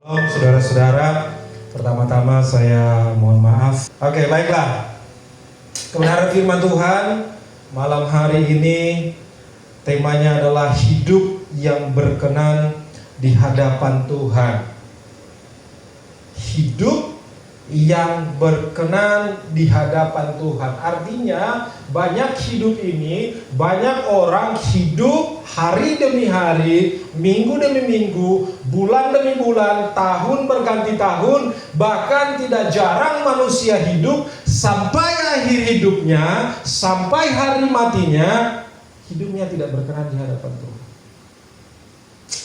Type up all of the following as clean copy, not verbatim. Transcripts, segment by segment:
Saudara-saudara, pertama-tama saya mohon maaf. Oke, baiklah. Kebenaran firman Tuhan malam hari ini temanya adalah hidup yang berkenan di hadapan Tuhan. Hidup yang berkenan di hadapan Tuhan. Artinya banyak hidup ini, banyak orang hidup hari demi hari, minggu demi minggu, bulan demi bulan, tahun berganti tahun. Bahkan tidak jarang manusia hidup sampai akhir hidupnya, sampai hari matinya, hidupnya tidak berkenan di hadapan Tuhan.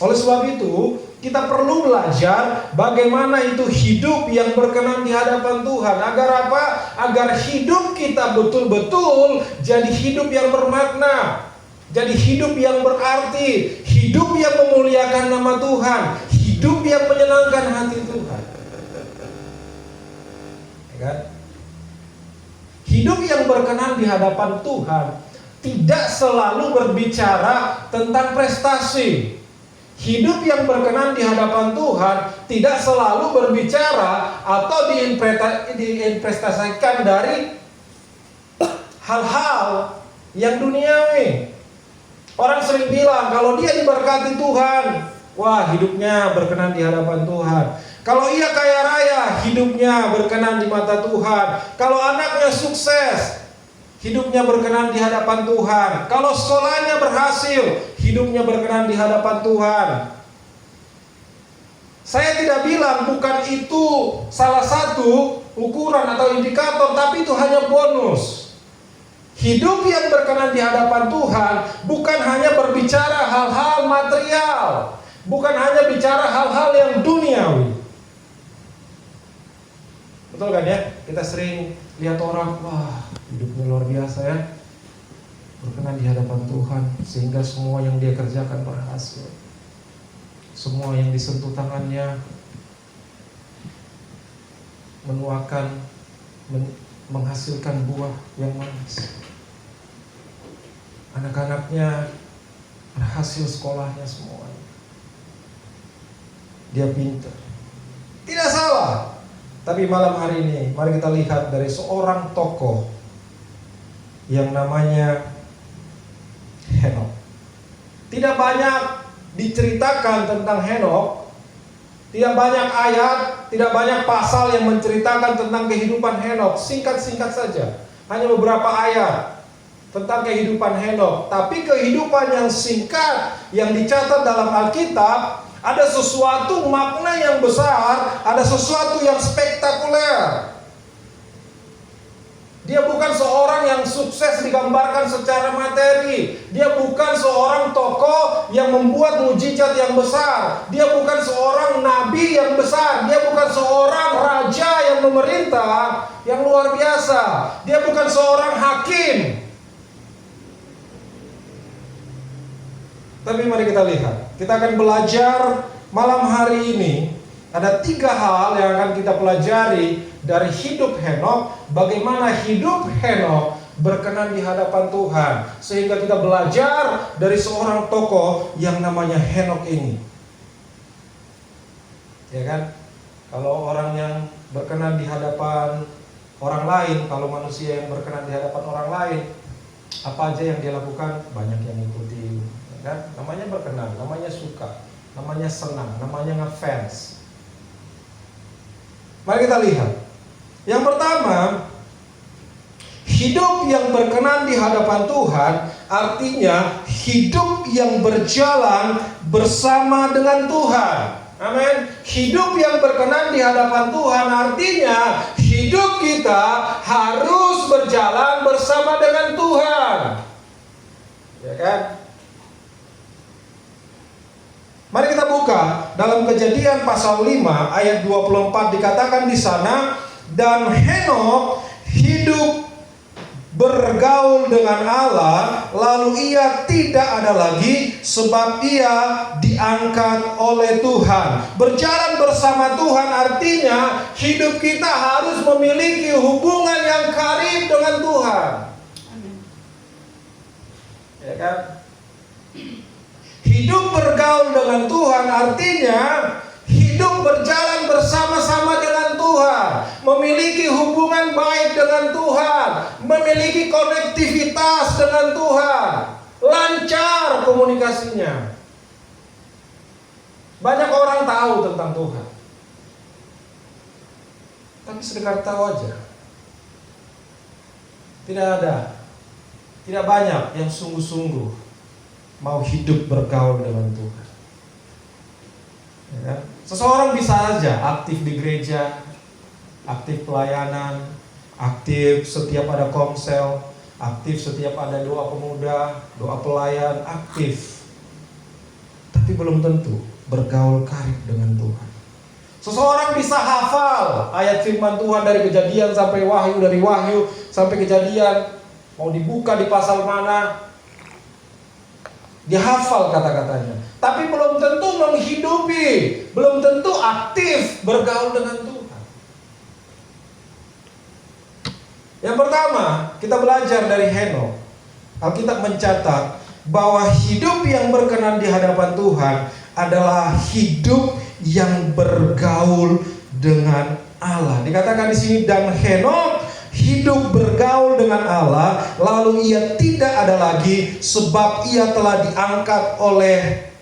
Oleh sebab itu, kita perlu belajar bagaimana itu hidup yang berkenan di hadapan Tuhan. Agar apa? Agar hidup kita betul-betul jadi hidup yang bermakna, jadi hidup yang berarti, hidup yang memuliakan nama Tuhan, hidup yang menyenangkan hati Tuhan. Ya kan? Hidup yang berkenan di hadapan Tuhan tidak selalu berbicara tentang prestasi. Hidup yang berkenan di hadapan Tuhan tidak selalu berbicara atau diinvestasikan dari hal-hal yang duniawi. Orang sering bilang kalau dia diberkati Tuhan, wah hidupnya berkenan di hadapan Tuhan. Kalau ia kaya raya, hidupnya berkenan di mata Tuhan. Kalau anaknya sukses, hidupnya berkenan di hadapan Tuhan. Kalau sekolahnya berhasil, hidupnya berkenan di hadapan Tuhan. Saya tidak bilang bukan itu salah satu ukuran atau indikator, tapi itu hanya bonus. Hidup yang berkenan di hadapan Tuhan bukan hanya berbicara hal-hal material, bukan hanya bicara hal-hal yang duniawi. Betul kan ya? Kita sering lihat orang, wah hidupnya luar biasa ya, berkenan di hadapan Tuhan, sehingga semua yang dia kerjakan berhasil. Semua yang disentuh tangannya menuakan, menghasilkan buah yang manis. Anak-anaknya berhasil sekolahnya semuanya. Dia pintar. Tidak salah. Tapi malam hari ini mari kita lihat dari seorang tokoh yang namanya Henokh. Tidak banyak diceritakan tentang Henokh. Tidak banyak ayat, tidak banyak pasal yang menceritakan tentang kehidupan Henokh. Singkat-singkat saja. Hanya beberapa ayat tentang kehidupan Henokh. Tapi kehidupan yang singkat yang dicatat dalam Alkitab, ada sesuatu makna yang besar, ada sesuatu yang spektakuler. Dia bukan seorang yang sukses digambarkan secara materi. Dia bukan seorang tokoh yang membuat mujizat yang besar. Dia bukan seorang nabi yang besar. Dia bukan seorang raja yang memerintah yang luar biasa. Dia bukan seorang hakim. Tapi mari kita lihat. Kita akan belajar malam hari ini. Ada 3 hal yang akan kita pelajari dari hidup Henokh. Bagaimana hidup Henokh berkenan di hadapan Tuhan. Sehingga kita belajar dari seorang tokoh yang namanya Henokh ini. Ya kan? Kalau orang yang berkenan di hadapan orang lain, kalau manusia yang berkenan di hadapan orang lain, apa aja yang dia lakukan? Banyak yang ikuti. Kan? Namanya berkenan, namanya suka, namanya senang, namanya ngefans. Mari kita lihat. Yang pertama, hidup yang berkenan di hadapan Tuhan artinya hidup yang berjalan bersama dengan Tuhan. Amin. Hidup yang berkenan di hadapan Tuhan artinya hidup kita harus berjalan bersama dengan Tuhan. Ya kan? Mari kita buka dalam Kejadian pasal 5 ayat 24, dikatakan di sana, dan Henokh hidup bergaul dengan Allah, lalu ia tidak ada lagi sebab ia diangkat oleh Tuhan. Berjalan bersama Tuhan artinya hidup kita harus memiliki hubungan yang karib dengan Tuhan. Ya kan? Hidup bergaul dengan Tuhan artinya hidup berjalan berhubungan baik dengan Tuhan, memiliki konektivitas dengan Tuhan, lancar komunikasinya. Banyak orang tahu tentang Tuhan, tapi sekedar tahu aja. Tidak banyak yang sungguh-sungguh mau hidup bergaul dengan Tuhan. Ya kan? Seseorang bisa saja aktif di gereja, aktif pelayanan, aktif setiap ada komsel, aktif setiap ada doa pemuda, doa pelayan, aktif. Tapi belum tentu bergaul karib dengan Tuhan. Seseorang bisa hafal ayat firman Tuhan dari Kejadian sampai Wahyu, dari Wahyu sampai Kejadian, mau dibuka di pasal mana, dia hafal kata-katanya. Tapi belum tentu menghidupi, belum tentu aktif bergaul dengan Tuhan. Yang pertama, kita belajar dari Henokh. Alkitab mencatat bahwa hidup yang berkenan di hadapan Tuhan adalah hidup yang bergaul dengan Allah. Dikatakan di sini, dan Henokh hidup bergaul dengan Allah, lalu ia tidak ada lagi sebab ia telah diangkat oleh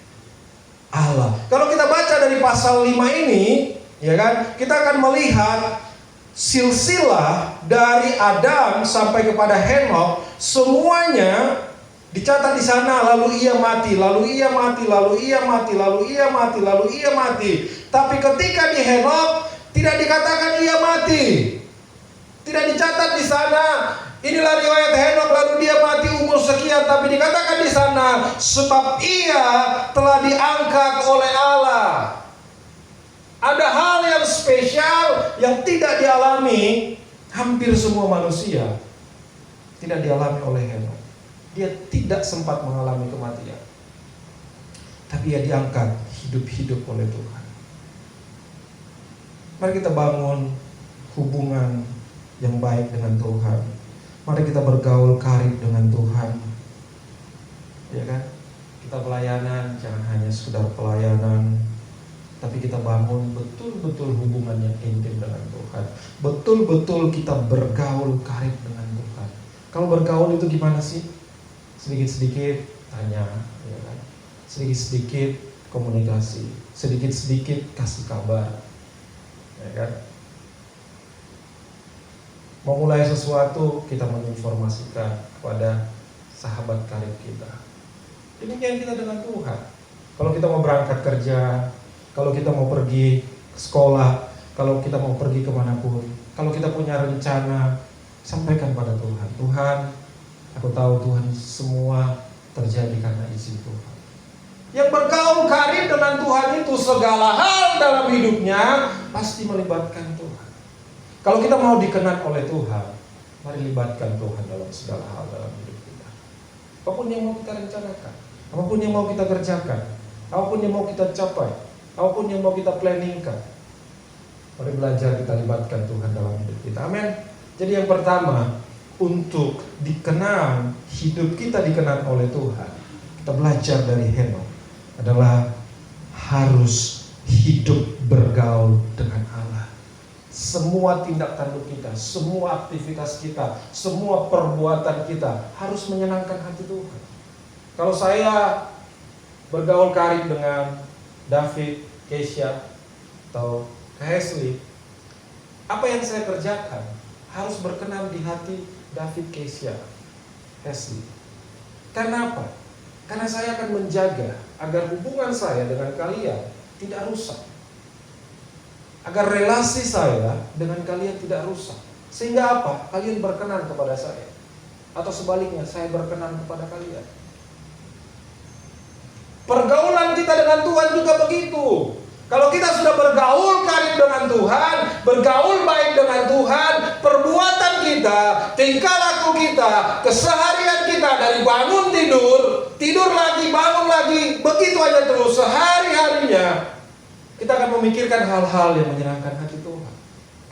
Allah. Kalau kita baca dari pasal 5 ini, ya kan, kita akan melihat silsilah dari Adam sampai kepada Henokh, semuanya dicatat di sana. Lalu ia mati, lalu ia mati, lalu ia mati, lalu ia mati, lalu ia mati. Tapi ketika di Henokh tidak dikatakan ia mati. Tidak dicatat di sana, inilah riwayat Henokh lalu dia mati umur sekian, tapi dikatakan di sana sebab ia telah diangkat oleh Allah. Ada hal yang spesial yang tidak dialami hampir semua manusia. Tidak dialami oleh Henokh. Dia tidak sempat mengalami kematian, tapi ia diangkat hidup-hidup oleh Tuhan. Mari kita bangun hubungan yang baik dengan Tuhan. Mari kita bergaul karib dengan Tuhan. Ya kan? Kita pelayanan jangan hanya sekedar pelayanan, tapi kita bangun betul-betul hubungan yang intim dengan Tuhan. Betul-betul kita bergaul karib dengan Tuhan. Kalau bergaul itu gimana sih? Sedikit-sedikit tanya, ya kan? Sedikit-sedikit komunikasi, sedikit-sedikit kasih kabar, ya kan? Mau mulai sesuatu, kita menginformasikan kepada sahabat karib kita. Demikian kita dengan Tuhan. Kalau kita mau berangkat kerja, kalau kita mau pergi ke sekolah, kalau kita mau pergi kemanapun, kalau kita punya rencana, sampaikan pada Tuhan. Tuhan, aku tahu Tuhan semua terjadi karena izin Tuhan. Yang bergaul karib dengan Tuhan itu segala hal dalam hidupnya pasti melibatkan Tuhan. Kalau kita mau dikenal oleh Tuhan, mari libatkan Tuhan dalam segala hal dalam hidup kita. Apapun yang mau kita rencanakan, apapun yang mau kita kerjakan, apapun yang mau kita capai, apapun yang mau kita planningkan, mari belajar kita libatkan Tuhan dalam hidup kita. Amin. Jadi yang pertama, untuk dikenal, hidup kita dikenal oleh Tuhan, kita belajar dari Henokh adalah harus hidup bergaul dengan Allah. Semua tindak tanduk kita, semua aktivitas kita, semua perbuatan kita harus menyenangkan hati Tuhan. Kalau saya bergaul karib dengan David, Keisha, atau Hesley, apa yang saya kerjakan harus berkenan di hati David, Keisha, Hesley. Karena apa? Karena saya akan menjaga agar hubungan saya dengan kalian tidak rusak, agar relasi saya dengan kalian tidak rusak. Sehingga apa? Kalian berkenan kepada saya, atau sebaliknya saya berkenan kepada kalian. Pergaulan kita dengan Tuhan juga begitu. Kalau kita sudah bergaul karib dengan Tuhan, bergaul baik dengan Tuhan, perbuatan kita, tingkah laku kita, keseharian kita dari bangun tidur, tidur lagi, bangun lagi, begitu aja terus sehari-harinya, kita akan memikirkan hal-hal yang menyenangkan hati Tuhan.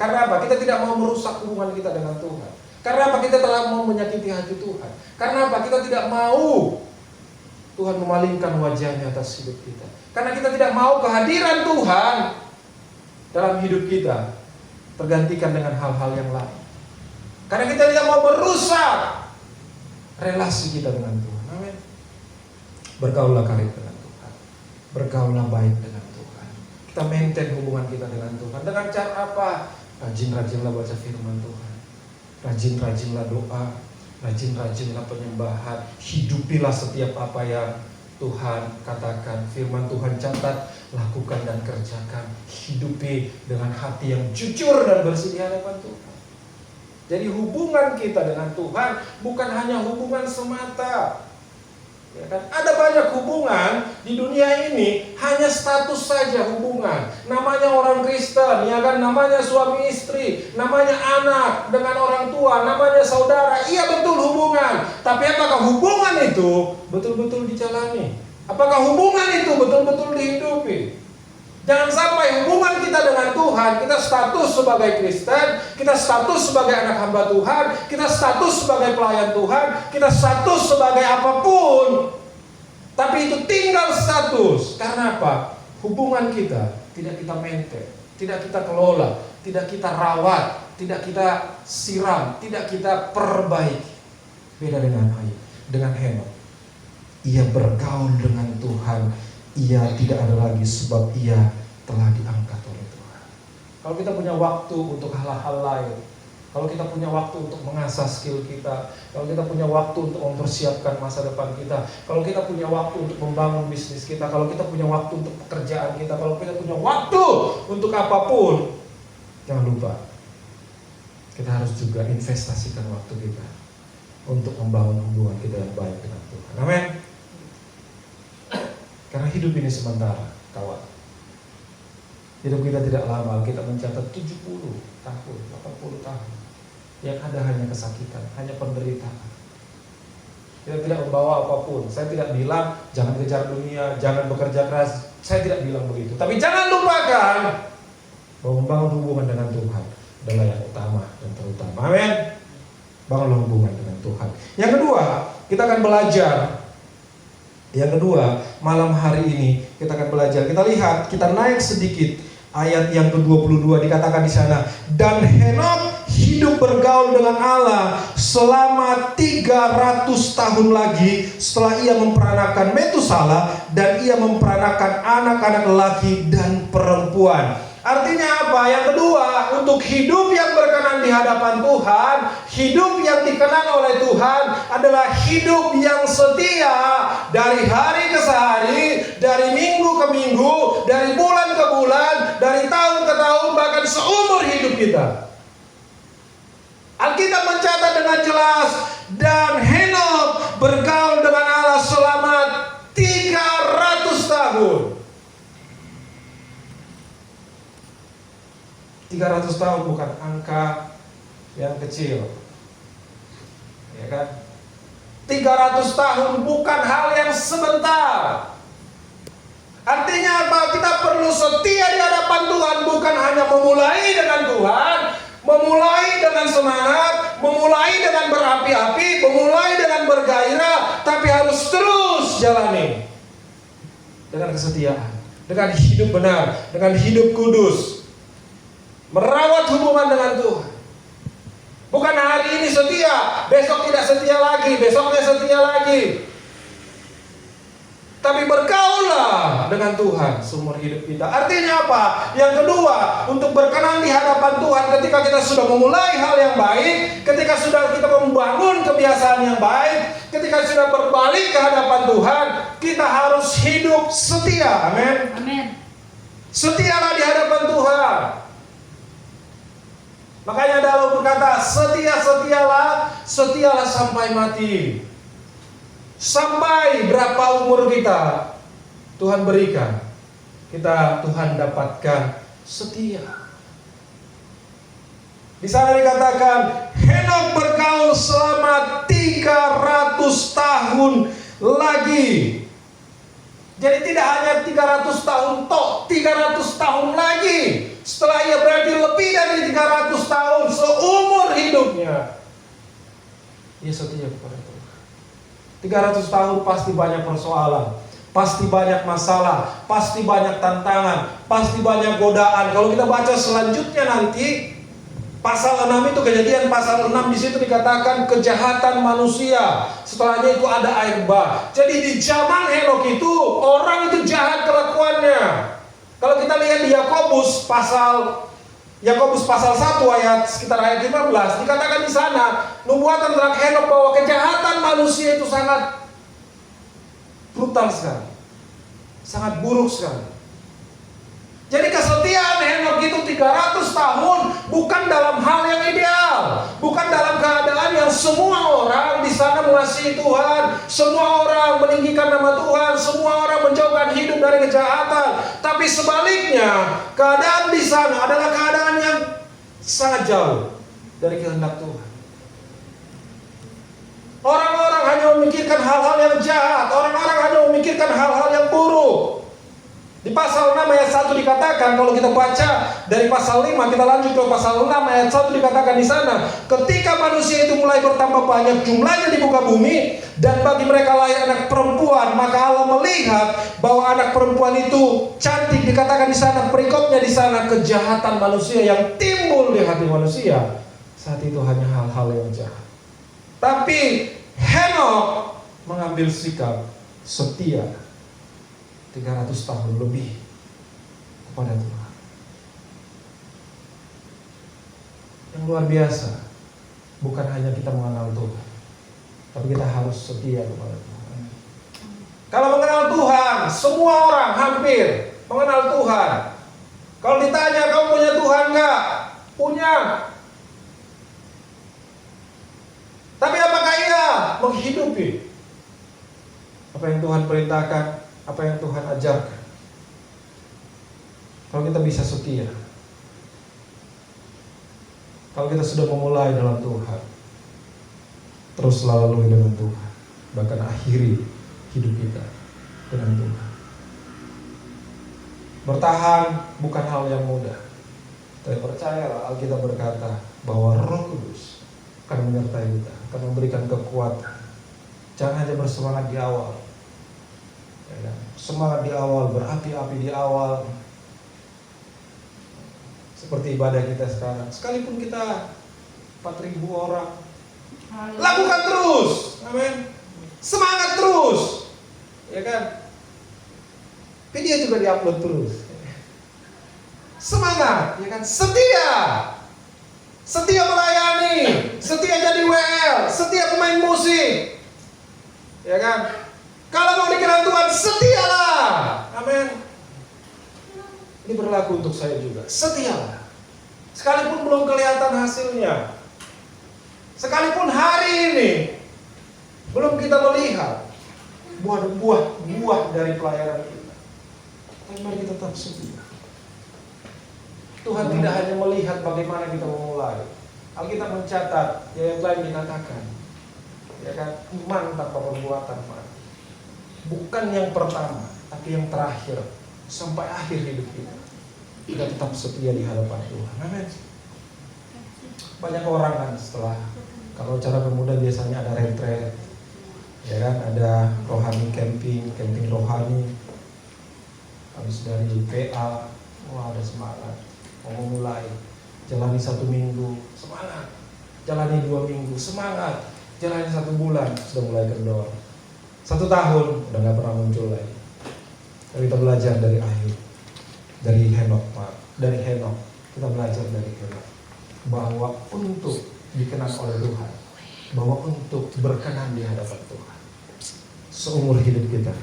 Karena apa? Kita tidak mau merusak hubungan kita dengan Tuhan. Karena apa? Kita tidak mau menyakiti hati Tuhan. Karena apa? Kita tidak mau Tuhan memalingkan wajahnya atas hidup kita. Karena kita tidak mau kehadiran Tuhan dalam hidup kita tergantikan dengan hal-hal yang lain. Karena kita tidak mau merusak relasi kita dengan Tuhan. Amin. Bergaullah karib dengan Tuhan. Bergaullah baik dengan Tuhan. Kita maintain hubungan kita dengan Tuhan. Dengan cara apa? Rajin-rajinlah baca firman Tuhan. Rajin-rajinlah doa. Rajin-rajinlah penyembahan. Hidupilah setiap apa yang Tuhan katakan. Firman Tuhan catat, lakukan dan kerjakan. Hidupi dengan hati yang jujur dan bersih di hadapan Tuhan. Jadi hubungan kita dengan Tuhan bukan hanya hubungan semata. Ya kan? Ada banyak hubungan di dunia ini hanya status saja hubungan. Namanya orang Kristen, ya kan? Namanya suami istri, namanya anak dengan orang tua, namanya saudara. Iya betul hubungan. Tapi apakah hubungan itu betul-betul dijalani? Apakah hubungan itu betul-betul dihidupi? Jangan sampai hubungan kita dengan Tuhan, kita status sebagai Kristen, kita status sebagai anak hamba Tuhan, kita status sebagai pelayan Tuhan, kita status sebagai apapun, tapi itu tinggal status. Karena apa? Hubungan kita tidak kita maintain, tidak kita kelola, tidak kita rawat, tidak kita siram, tidak kita perbaiki. Beda dengan Ayub, dengan Henok. Ia bergaul dengan Tuhan. Ia tidak ada lagi sebab ia telah diangkat oleh Tuhan. Kalau kita punya waktu untuk hal-hal lain, kalau kita punya waktu untuk mengasah skill kita, kalau kita punya waktu untuk mempersiapkan masa depan kita, kalau kita punya waktu untuk membangun bisnis kita, kalau kita punya waktu untuk pekerjaan kita, kalau kita punya waktu untuk apapun, jangan lupa kita harus juga investasikan waktu kita untuk membangun hubungan kita yang baik dengan Tuhan. Amin. Karena hidup ini sementara, kawan. Hidup kita tidak lama. Kita mencatat 70 tahun, 80 tahun. Yang ada hanya kesakitan, hanya penderitaan. Kita tidak membawa apapun. Saya tidak bilang jangan kejar dunia, jangan bekerja keras. Saya tidak bilang begitu. Tapi jangan lupakan bahwa membangun hubungan dengan Tuhan adalah yang utama dan terutama. Amin. Bangunlah hubungan dengan Tuhan. Yang kedua, kita akan belajar. Yang kedua, malam hari ini kita akan belajar. Kita lihat, kita naik sedikit ayat yang ke-22 dikatakan di sana. Dan Henok hidup bergaul dengan Allah selama 300 tahun lagi setelah ia memperanakan Metusala dan ia memperanakan anak-anak lelaki dan perempuan. Artinya apa? Yang kedua, untuk hidup yang berkenan di hadapan Tuhan, hidup yang dikenal oleh Tuhan adalah hidup yang setia dari hari ke hari, dari minggu ke minggu, dari bulan ke bulan, dari tahun ke tahun, bahkan seumur hidup kita. Alkitab mencatat dengan jelas, dan Henok bergaul dengan Allah selama 300 tahun. 300 tahun bukan angka yang kecil, ya kan? 300 tahun bukan hal yang sebentar. Artinya apa? Kita perlu setia di hadapan Tuhan, bukan hanya memulai dengan Tuhan, memulai dengan semangat, memulai dengan berapi-api, memulai dengan bergairah, tapi harus terus jalani dengan kesetiaan, dengan hidup benar, dengan hidup kudus. Merawat hubungan dengan Tuhan. Bukan hari ini setia, besok tidak setia lagi, besoknya setia lagi. Tapi bergaullah dengan Tuhan seumur hidup kita. Artinya apa? Yang kedua, untuk berkenan di hadapan Tuhan ketika kita sudah memulai hal yang baik, ketika sudah kita membangun kebiasaan yang baik, ketika sudah berbalik ke hadapan Tuhan, kita harus hidup setia. Amin. Amin. Setialah di hadapan Tuhan. Makanya Daud berkata, setialah sampai mati. Sampai berapa umur kita Tuhan berikan, Tuhan dapatkan setia. Di sana dikatakan Henok bergaul selama 300 tahun lagi. Jadi tidak hanya 300 tahun tok, 300 tahun lagi. Setelah ia berarti lebih dari 300 tahun seumur hidupnya, ia setia kepada Tuhan. 300 tahun pasti banyak persoalan, pasti banyak masalah, pasti banyak tantangan, pasti banyak godaan. Kalau kita baca selanjutnya nanti, Pasal 6 itu Kejadian pasal 6 di situ dikatakan kejahatan manusia. Setelahnya itu ada air bah. Jadi di zaman Henokh itu orang itu jahat kelakuannya. Kalau kita lihat di Yakobus pasal 1 ayat sekitar ayat 15 dikatakan di sana nubuatan tentang Henokh bahwa kejahatan manusia itu sangat brutal sekali. Sangat buruk sekali. Jadi kesetiaan Henokh itu 300 tahun bukan dalam hal yang ideal, bukan dalam keadaan yang semua orang di sana mengasihi Tuhan, semua orang meninggikan nama Tuhan, semua orang menjauhkan hidup dari kejahatan. Tapi sebaliknya, keadaan di sana adalah keadaan yang sangat jauh dari kehendak Tuhan. Orang-orang hanya memikirkan hal-hal yang jahat, orang-orang hanya memikirkan hal-hal yang buruk. Di pasal 6 ayat 1 dikatakan, kalau kita baca dari pasal 5, kita lanjut ke pasal 6 ayat 1 dikatakan di sana, ketika manusia itu mulai bertambah banyak jumlahnya di muka bumi, dan bagi mereka lahir anak perempuan, maka Allah melihat bahwa anak perempuan itu cantik. Dikatakan di sana, perikopnya di sana, kejahatan manusia yang timbul di hati manusia saat itu hanya hal-hal yang jahat. Tapi Henokh mengambil sikap setia 300 tahun lebih kepada Tuhan. Yang luar biasa, bukan hanya kita mengenal Tuhan, tapi kita harus setia kepada Tuhan. Kalau mengenal Tuhan, semua orang hampir mengenal Tuhan. Kalau ditanya, kamu punya Tuhan enggak? Punya. Tapi apakah ia menghidupi apa yang Tuhan perintahkan, apa yang Tuhan ajarkan? Kalau kita bisa setia, kalau kita sudah memulai dalam Tuhan, terus lalui dengan Tuhan, bahkan akhiri hidup kita dengan Tuhan. Bertahan bukan hal yang mudah, tapi percayalah, Alkitab berkata bahwa Roh Kudus akan menyertai kita, akan memberikan kekuatan. Jangan hanya bersemangat di awal, ya, semangat di awal, berapi-api di awal, seperti ibadah kita sekarang. Sekalipun kita 4.000 orang, lakukan terus, amin. Semangat terus, ya kan? Video juga diupload terus. Semangat, ya kan? Setia melayani, setia jadi WL, setia pemain musik, ya kan? Kalau mau dikenal Tuhan, setialah, amin. Ini berlaku untuk saya juga, setialah. Sekalipun belum kelihatan hasilnya, sekalipun hari ini belum kita melihat buah dari pelayanan kita, tapi mari kita tetap setia. Tuhan tidak hanya melihat bagaimana kita memulai. Alkitab mencatat, yang lain dikatakan, ya kan, iman tanpa perbuatan mati. Bukan yang pertama, tapi yang terakhir, sampai akhir hidup kita. Kita tetap setia di hadapan Tuhan. Amin. Banyak orang kan setelah, kalau acara pemuda biasanya ada retret, ya kan, ada rohani camping rohani. Habis dari PA, wah ada semangat, mau memulai, jalani 1 minggu, semangat, jalani 2 minggu, semangat, jalani 1 bulan, sudah mulai kendor, 1 tahun, udah gak pernah muncul lagi. Tapi kita belajar dari Henokh, kita belajar dari Henokh, bahwa untuk dikenal oleh Tuhan, bahwa untuk berkenan di hadapan Tuhan, seumur hidup kita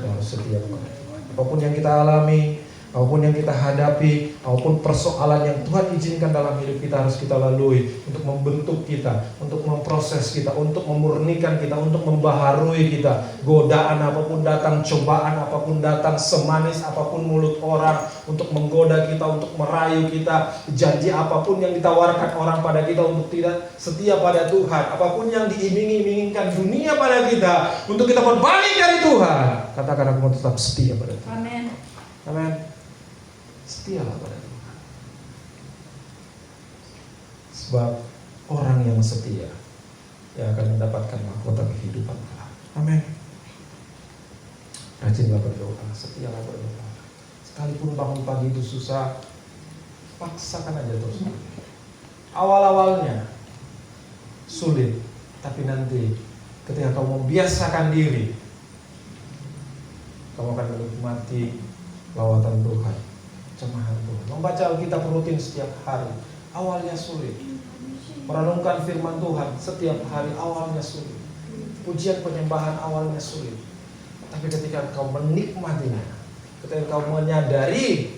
harus setia kepada Tuhan. Apapun yang kita alami, apapun yang kita hadapi, apapun persoalan yang Tuhan izinkan dalam hidup kita, harus kita lalui untuk membentuk kita, untuk memproses kita, untuk memurnikan kita, untuk membaharui kita. Godaan apapun datang, cobaan apapun datang, semanis apapun mulut orang untuk menggoda kita, untuk merayu kita, janji apapun yang ditawarkan orang pada kita untuk tidak setia pada Tuhan, apapun yang diiming-imingkan dunia pada kita untuk kita berbalik dari Tuhan, katakan aku mau tetap setia pada Tuhan. Amin. Amin. Setialah pada Tuhan. Sebab orang yang setia yang akan mendapatkan mahkota kehidupan kelak. Amin. Rajinlah berdoa, setialah berdoa. Sekalipun bangun pagi itu susah, paksakan aja terus. Awal-awalnya sulit, tapi nanti ketika kamu membiasakan diri, kamu akan menikmati lawatan Tuhan, cemahan Tuhan. Membaca Alkitab rutin setiap hari, awalnya sulit. Merenungkan firman Tuhan setiap hari, awalnya sulit. Pujian penyembahan awalnya sulit. Tapi ketika kau menikmatinya, ketika kau menyadari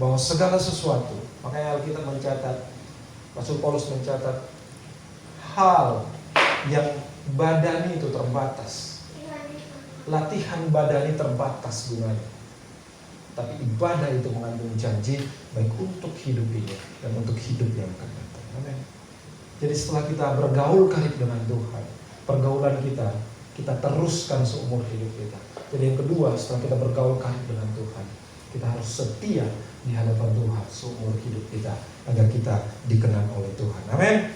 bahwa segala sesuatu, makanya Alkitab mencatat, Rasul Paulus mencatat, hal yang badani itu terbatas, latihan badani terbatas gunanya, tapi ibadah itu mengandung janji baik untuk hidup ini dan untuk hidup yang akan datang. Amin. Jadi setelah kita bergaul karib dengan Tuhan, pergaulan kita teruskan seumur hidup kita. Jadi yang kedua, setelah kita bergaul karib dengan Tuhan, kita harus setia di hadapan Tuhan seumur hidup kita, agar kita dikenal oleh Tuhan. Amin.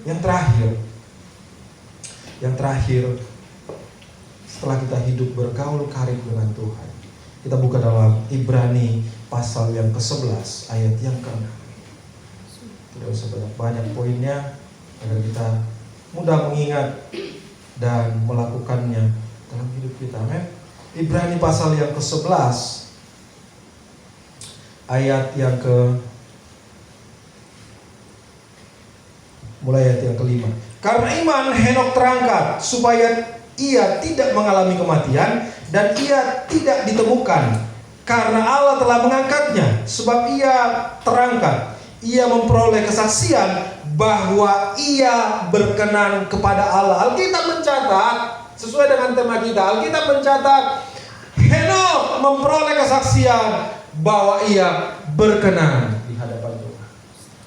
Yang terakhir, setelah kita hidup bergaul karib dengan Tuhan, kita buka dalam Ibrani pasal yang ke-11 ayat yang ke-6. Tidak usah banyak poinnya, agar kita mudah mengingat dan melakukannya dalam hidup kita. Amin. Ibrani pasal yang ke-11 ayat yang mulai ayat yang ke-5. Karena iman Henokh terangkat supaya ia tidak mengalami kematian dan ia tidak ditemukan karena Allah telah mengangkatnya. Sebab ia terangkat, ia memperoleh kesaksian bahwa ia berkenan kepada Allah. Alkitab mencatat, sesuai dengan tema kita, Alkitab mencatat Henokh memperoleh kesaksian bahwa ia berkenan di hadapan Tuhan.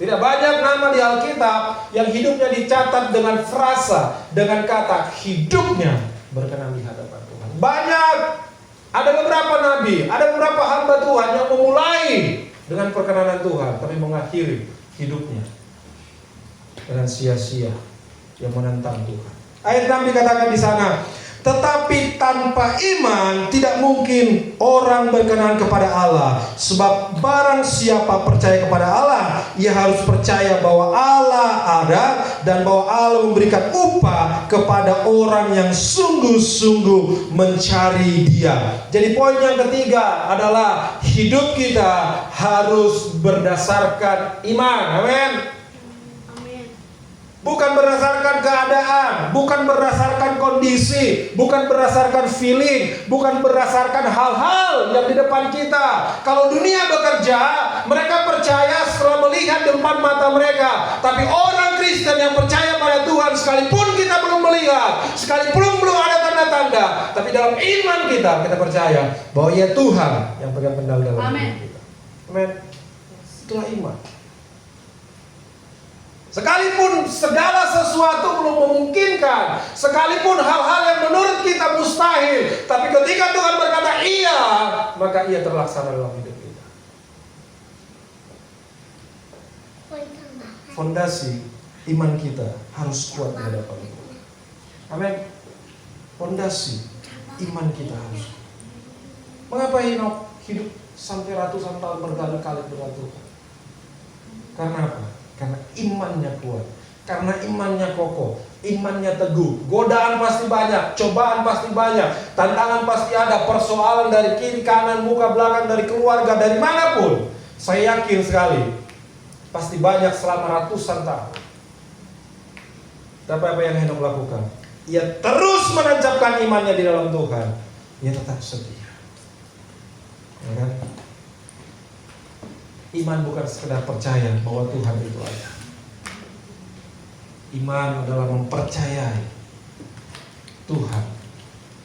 Tidak banyak nama di Alkitab yang hidupnya dicatat dengan frasa, dengan kata hidupnya berkenan di hadapan Tuhan. Banyak, ada beberapa nabi, ada beberapa hamba Tuhan yang memulai dengan perkenanan Tuhan, tapi mengakhiri hidupnya dengan sia-sia, yang menentang Tuhan. Ayat 6 dikatakan di sana, tetapi tanpa iman tidak mungkin orang berkenan kepada Allah. Sebab barang siapa percaya kepada Allah, ia harus percaya bahwa Allah ada dan bahwa Allah memberikan upah kepada orang yang sungguh-sungguh mencari Dia. Jadi poin yang ketiga adalah hidup kita harus berdasarkan iman. Amin. Bukan berdasarkan keadaan, bukan berdasarkan kondisi, bukan berdasarkan feeling, bukan berdasarkan hal-hal yang di depan kita. Kalau dunia bekerja, mereka percaya setelah melihat depan mata mereka. Tapi orang Kristen yang percaya pada Tuhan, sekalipun kita belum melihat, sekalipun belum ada tanda-tanda, tapi dalam iman kita percaya bahwa ya Tuhan yang pegang kendali dalam hidup kita. Amin. Itulah iman. Sekalipun segala sesuatu belum memungkinkan, sekalipun hal-hal yang menurut kita mustahil, tapi ketika Tuhan berkata iya, maka ia terlaksana dalam hidup kita. Fondasi iman kita harus kuat di hadapan Tuhan. Amin. Fondasi iman kita harus. Mengapa Henokh hidup sampai ratusan tahun berkali-kali dengan Tuhan? Karena apa? Karena imannya kuat, karena imannya kokoh, imannya teguh. Godaan pasti banyak, cobaan pasti banyak, tantangan pasti ada, persoalan dari kiri, kanan, muka, belakang, dari keluarga, dari manapun. Saya yakin sekali, pasti banyak selama ratusan tahun. Tapi apa yang Henokh lakukan? Ia terus menancapkan imannya di dalam Tuhan. Ia tetap setia. Ya kan? Iman bukan sekedar percaya bahwa Tuhan itu ada. Iman adalah mempercayai Tuhan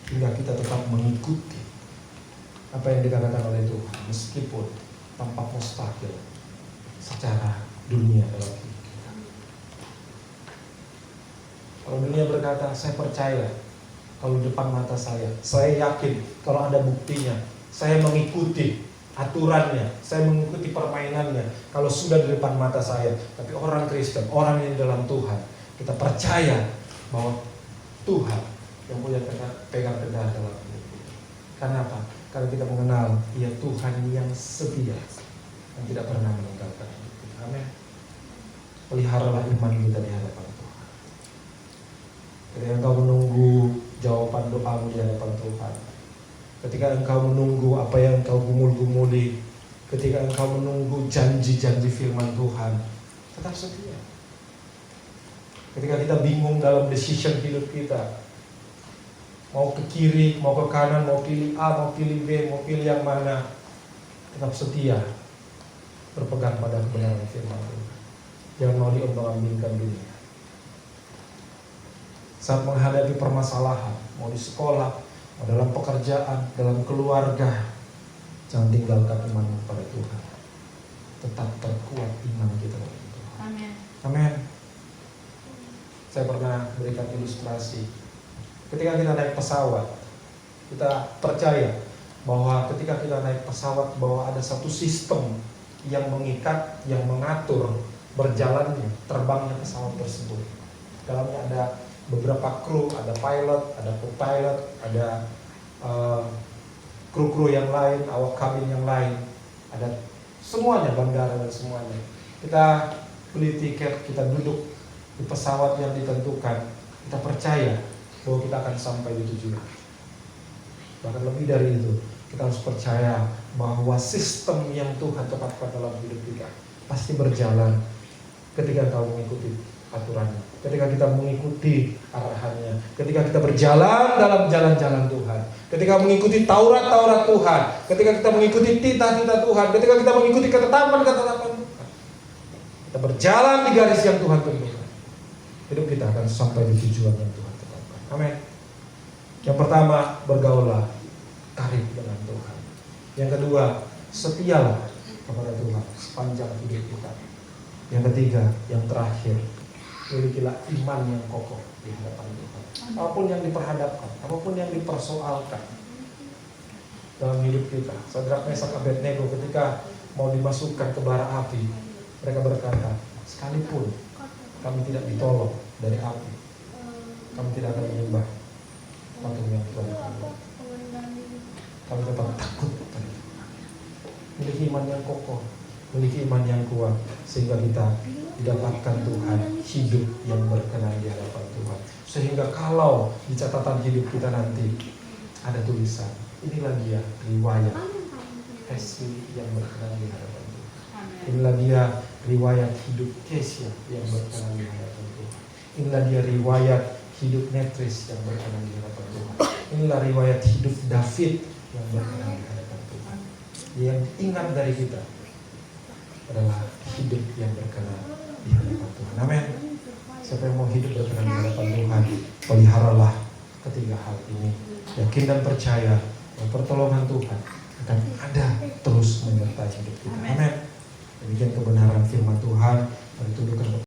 hingga kita tetap mengikuti apa yang dikatakan oleh Tuhan, meskipun tampak mustahil secara dunia dalam hidup kita. Kalau dunia berkata, saya percaya, kalau depan mata saya yakin, kalau ada buktinya, saya mengikuti aturannya, saya mengikuti permainannya kalau sudah di depan mata saya. Tapi orang Kristen, orang yang dalam Tuhan, kita percaya bahwa Tuhan yang punya pegang kendali dalam hidup kita. Karena apa? Karena kita mengenal Ia Tuhan yang setia, yang tidak pernah meninggalkan hidup kita. Amin. peliharalah iman kita di hadapan Tuhan. Ketika engkau menunggu jawaban doamu di hadapan Tuhan, ketika engkau menunggu apa yang engkau gumul-gumuli, ketika engkau menunggu janji-janji firman Tuhan, tetap setia. Ketika kita bingung dalam decision hidup kita, mau ke kiri, mau ke kanan, mau pilih A, mau pilih B, mau pilih yang mana, tetap setia berpegang pada kebenaran firman Tuhan. Jangan mau diombang-ambingkan dunia. Saat menghadapi permasalahan, mau di sekolah, mau dalam pekerjaan, dalam keluarga, jangan tinggalkan imanmu pada Tuhan. Tetap terkuat iman kita pada Tuhan. Amin. Amin. Saya pernah berikan ilustrasi. Ketika kita naik pesawat, kita percaya bahwa ketika kita naik pesawat, bahwa ada satu sistem yang mengikat, yang mengatur berjalannya, terbangnya pesawat tersebut. Dalamnya ada beberapa kru, ada pilot, ada co-pilot, ada kru-kru yang lain, awak kabin yang lain, ada semuanya, bandara dan semuanya. Kita beli tiket, kita duduk di pesawat yang ditentukan, kita percaya bahwa kita akan sampai di tujuan. Bahkan lebih dari itu, kita harus percaya bahwa sistem yang Tuhan tetapkan dalam hidup kita pasti berjalan ketika engkau mengikuti aturannya, ketika kita mengikuti arahannya, ketika kita berjalan dalam jalan-jalan Tuhan, ketika mengikuti Taurat-Taurat Tuhan, ketika kita mengikuti titah-titah Tuhan, ketika kita mengikuti ketetapan-ketetapan Tuhan, kita berjalan di garis yang Tuhan tentukan, hidup kita akan sampai di tujuan yang Tuhan tetapkan. Amin. Yang pertama, bergaullah karib dengan Tuhan. Yang kedua, setialah kepada Tuhan sepanjang hidup kita. Yang ketiga, yang terakhir, milikilah iman yang kokoh di hadapan Tuhan. Apapun yang diperhadapkan, apapun yang dipersoalkan dalam hidup kita. Sadrak, Mesak, Abednego ketika mau dimasukkan ke bara api, mereka berkata, sekalipun kami tidak ditolong dari api, kami tidak akan menyembah patung yang Tuhan kami. Kami tetap takut. Miliki iman yang kokoh, miliki iman yang kuat, sehingga kita didapatkan Tuhan hidup yang berkenan di hadapan Tuhan. Sehingga kalau di catatan hidup kita nanti ada tulisan, inilah dia riwayat Kesya yang berkenan di hadapan Tuhan. Inilah dia riwayat hidup Kesya yang berkenan di hadapan Tuhan. Inilah dia riwayat hidup Netris yang berkenan di hadapan Tuhan. Inilah riwayat hidup David yang berkenan di hadapan Tuhan. Yang ingat dari kita adalah hidup yang berkenan di hadapan Tuhan. Amin. Siapa yang mau hidup berkenan di hadapan Tuhan, peliharalah ketiga hal ini. Yakin dan percaya bahwa pertolongan Tuhan akan ada terus menyertai hidup kita. Amin. Demikian kebenaran.